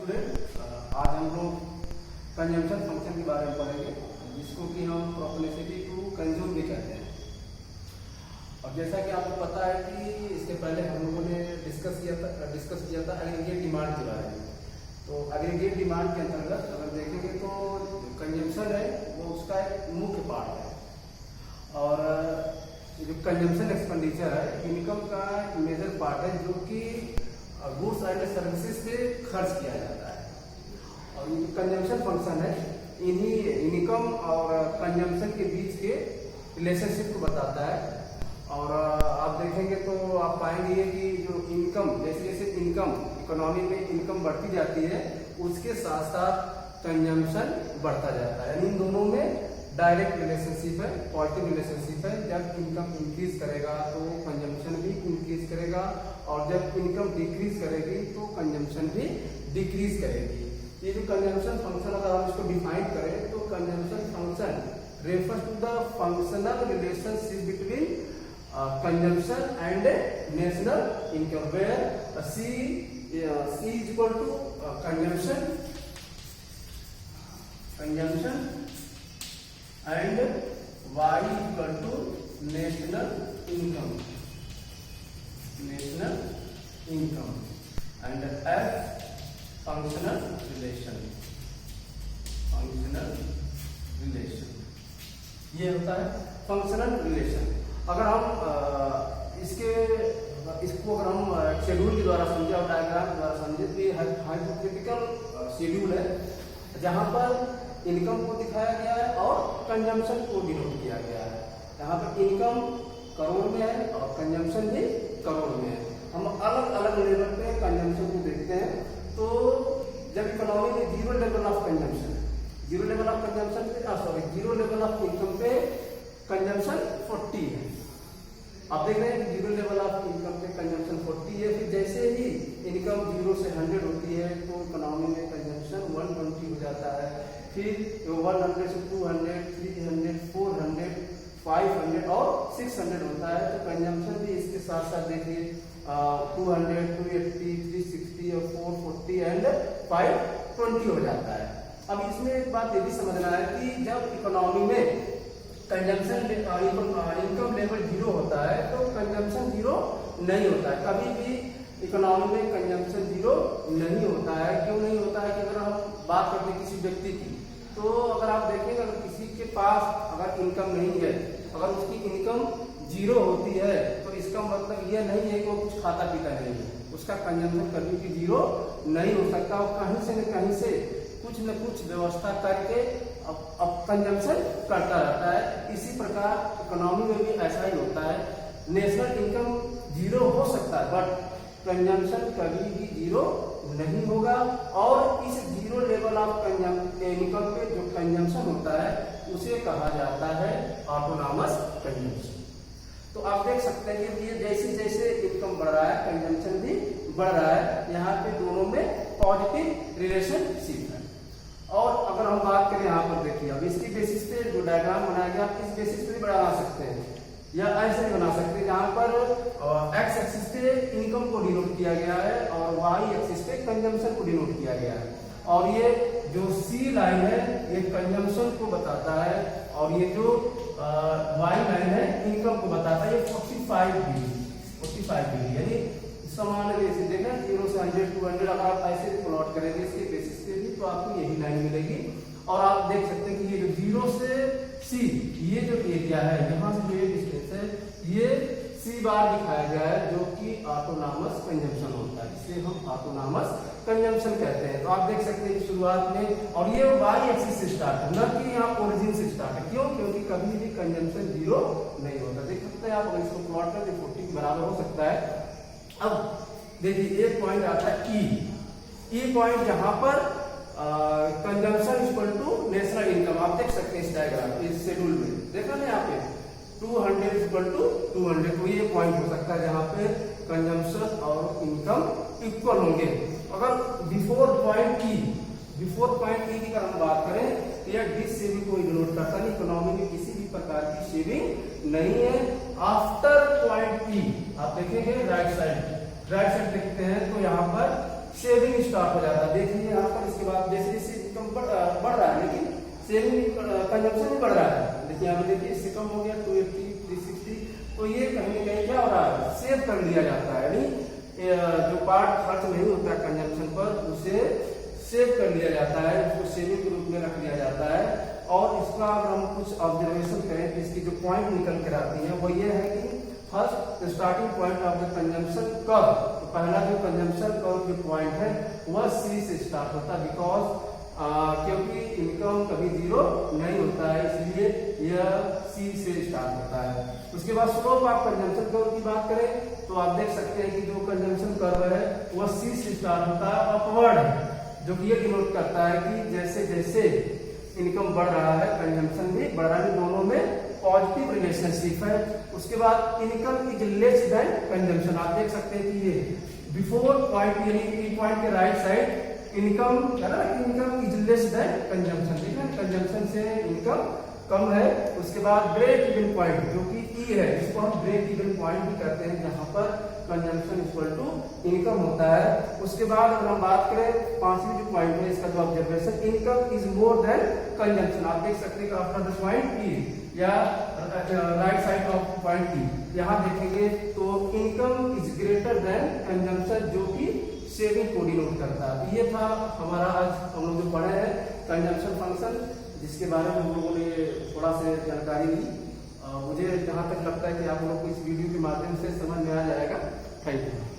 Student, आज हम लोग कंजम्पशन फंक्शन के बारे में पढ़ेंगे, जिसको कि हम प्रोपेनेसिटी टू कंज्यूम भी कहते हैं। और जैसा कि आपको पता है कि इसके पहले हम लोगों ने डिस्कस किया था एग्रीगेट डिमांड के बारे में। तो एग्रीगेट डिमांड के अंतर्गत अगर देखेंगे तो कंजम्पशन है वो उसका एक मुख्य पार्ट है, और जो कंजम्पशन एक्सपेंडिचर है इनकम का मेजर पार्ट है, जो कि गुड्स एंड सर्विसेज पे खर्च किया जाता है। और ये कंजम्पशन फंक्शन है इन्हीं इनकम और कंजम्पशन के बीच के रिलेशनशिप को बताता है। और आप देखेंगे तो आप पाएंगे कि जो इनकम, जैसे जैसे इनकम इकोनॉमी में इनकम बढ़ती जाती है, उसके साथ साथ कंजम्पशन बढ़ता जाता है। इन दोनों में डायरेक्ट रिलेशनशिप है, पॉजिटिव रिलेशनशिप है। जब इनकम इंक्रीज करेगा तो कंजम्पशन भी इंक्रीज करेगा, और जब इनकम डिक्रीज करेगी तो कंजम्पशन भी डिक्रीज करेगी। ये जो कंजम्पशन फंक्शन अगर हम इसको डिफाइन करें तो consumption function refers to the functional relationship between consumption and national income, where C is equal to consumption and y equal to national income and f functional relation ये होता है functional relation. अगर हम इसको अगर हम शेड्यूल के द्वारा समझे और डायग्राम के द्वारा समझे तो ये हाइपोथेटिकल शेड्यूल है, जहां पर इनकम को दिखाया गया है और कंजम्पशन को डिनोट किया गया है। यहाँ पर इनकम करोड़ में है और कंजम्पशन भी करोड़ में है। हम अलग अलग लेवल पे कंजम्पशन को देखते हैं। तो जब इकोनॉमी में जीरो लेवल ऑफ कंजम्पशन पे इनकम पे कंजम्पशन 40 है। आप देख रहे हैं कि जीरो लेवल ऑफ इनकम पे कंजम्पशन 40 है। फिर जैसे ही इनकम 0 से 100 होती है तो इकोनॉमी में कंजम्पशन 120 हो जाता है। फिर 100 से 200, 300, 400, 500 और 600 होता है। तो कंजम्पशन भी इसके साथ साथ देखिए 200, 280, 360 और 440 एंड 520 हो जाता है। अब इसमें एक बात ये भी समझना है कि जब इकोनॉमी में कंजम्पशन इनकम लेवल 0 होता है तो कंजम्पशन 0 नहीं होता है। कभी भी इकोनॉमी में कंजम्पशन 0 नहीं होता है। क्यों नहीं होता है कि अगर हम बात करते हैं किसी व्यक्ति की, तो अगर आप देखेंगे अगर किसी के पास अगर इनकम नहीं है, अगर उसकी इनकम 0 होती है तो इसका मतलब यह नहीं है कि वो कुछ खाता पीता नहीं है। उसका कंजम्पशन कभी भी 0 नहीं हो सकता। वो कहीं से न कहीं से कुछ न कुछ व्यवस्था करके अब कंजम्पशन करता रहता है। इसी प्रकार इकोनॉमी में भी ऐसा ही होता है। नेशनल इनकम 0 हो सकता है बट कंजम्पशन कभी भी 0 नहीं होगा। और इस 0 लेवल ऑफ इनकम पे जो कंजम्पशन होता है उसे कहा जाता है ऑटोनॉमस कंजम्पशन। तो आप देख सकते हैं कि ये जैसे जैसे इनकम बढ़ रहा है कंजम्पशन भी बढ़ रहा है। यहाँ पे दोनों में पॉजिटिव रिलेशनशिप है। और अगर हम बात करें यहाँ पर देखिए, अब इसकी बेसिस पे जो डायग्राम बनाया गया आप इस बेसिस पे भी बना सकते हैं या ऐसे भी बना सकते हैं, जहाँ पर एक्स एक्सिस पे इनकम को डिनोट किया गया है और वाई एक्सिस पे कंजम्पशन को डिनोट किया गया है। और ये जो सी लाइन है ये कंजम्पशन को बताता है, और ये जो वाई लाइन है इनकम को बताता है। ये 45 डिग्री यानी समान बेसिस देखना 0 से 100, 200 अगर आप ऐसे प्लॉट करेंगे इसके बेसिस पे भी तो आपको यही लाइन मिलेगी। और आप देख सकते हैं कि ये जो 0 से C ये जो एरिया है, यहाँ से जो ये डिस्टेंस है ये C बार दिखाया गया है, जो कि ऑटोनॉमस कंजम्पशन होता है। इसे हम ऑटोनॉमस कंजम्पशन कहते हैं। तो आप देख सकते हैं शुरुआत में, और ये वाई एक्सिस से स्टार्ट है, न कि यहाँ ओरिजिन से स्टार्ट है। क्यों? क्योंकि कभी भी कंजम्पशन 0 नहीं होता। देख सकते हैं आप, अगर इसको प्लॉट करें 40 के बराबर हो सकता है। अब देखिए एक पॉइंट आता है ई पॉइंट, जहां पर consumption equal to national income. आप देख सकते हैं इस डायग्राम इस शेड्यूल में, देखा ना यहाँ पे 200 इक्वल टू 200। तो ये पॉइंट हो सकता है जहां पे कंजम्पशन और इनकम इक्वल होंगे। अगर बिफोर पॉइंट ई की अगर हम बात करें तो यह डिस से भी कोई डिनोट करता नहीं। इकोनॉमी में किसी भी प्रकार की सेविंग नहीं है। आफ्टर पॉइंट ई आप देखेंगे राइट साइड देखते हैं तो यहाँ पर शेविंग स्टार्ट हो जाता है। देखिए यहाँ सेविंग कंजम्पशन भी बढ़ रहा है। देखिए यहाँ पे देखिए इससे कम हो गया 280 360, तो ये कहीं ना कहीं क्या हो रहा है, सेव कर लिया जाता है, यानी जो पार्ट खर्च नहीं होता है कंजम्पशन पर उसे सेव कर लिया जाता है, उसको सेविंग के रूप में रख लिया जाता है। और इसका अगर हम कुछ ऑब्जर्वेशन करें तो इसकी जो पॉइंट निकल कर आती है वो ये है कि first starting point of the consumption curve, तो पहला जो कंजम्पशन कर्व जो पॉइंट है वह सी से स्टार्ट होता है, बिकॉज क्योंकि इनकम कभी जीरो नहीं होता है, इसलिए यह सी से स्टार्ट होता है। उसके बाद स्लोप ऑफ कंजम्पशन कर्व की बात करें तो आप देख सकते हैं कि जो कंजम्पशन कर्व है वह सी से स्टार्ट होता है, अपवर्ड है, जो कि ये डिनोट करता है कि जैसे जैसे इनकम बढ़ रहा है कंजम्पशन भी बढ़ रहा है, दोनों में पॉजिटिव रिलेशनशिप है। उसके बाद income is less than consumption, आप देख सकते हैं कि ये बिफोर पॉइंट यानी पॉइंट के राइट साइड इनकम है ना, income is less than consumption, ठीक है, कंजम्पशन से इनकम कम है। उसके बाद ब्रेक इवन पॉइंट जो कि ई है, इसको हम ब्रेक इवन पॉइंट भी कहते हैं, जहां पर कंजम्पशन इक्वल टू इनकम होता है। उसके बाद अगर हम बात करें पांचवी जो पॉइंट है इसका जो observation, income is more than consumption, आप देख सकते हैं कि आफ्टर द पॉइंट ई या राइट साइड ऑफ पॉइंट ई यहाँ देखेंगे तो income is greater than consumption, जो कि सेविंग को डिनोट करता है। तो ये था हमारा आज हम लोग जो पढ़े हैं कंजम्पशन फंक्शन, जिसके बारे में हम लोगों ने थोड़ा सा जानकारी ली। मुझे जहाँ तक लगता है कि आप लोग को इस वीडियो के माध्यम से समझ में आ जाएगा। Thank you.